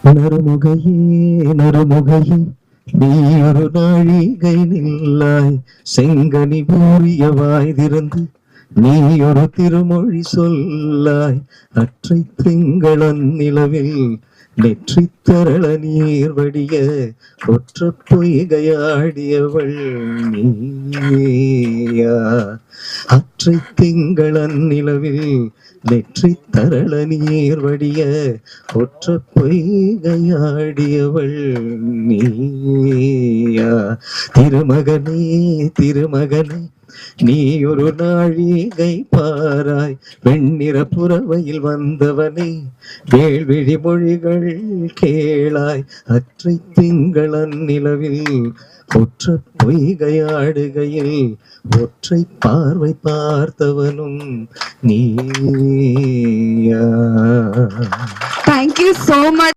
நறுமுகையே நறுமுகையே நீ ஒரு நாழிகை நில்லாய், செங்கனி ஊறிய வாய் திறந்து நீ ஒரு திருமொழி சொல்லாய். அற்றை திங்களன் நிலவில் நெற்றி தரள நீர் வடிய ஒற்ற பொய்கையாடியவள் நீயா. அற்றை திங்களன் நிலவில் நெற்றி தரள நீர் வடிய ஒற்ற பொய்கையாடியவள் நீயா. திருமகனே திருமகனே நீ ஒரு நாழிகை பாராய், வெண்ணிற புறவையில் வந்தவனே வேள்விழி மொழிகள் கேளாய். அற்றை திங்களன் நிலவில் ஒற்ற பொய்கையாடுகையில் ஒற்றை பார்வை பார்த்தவனும் நீயா. Thank you so much.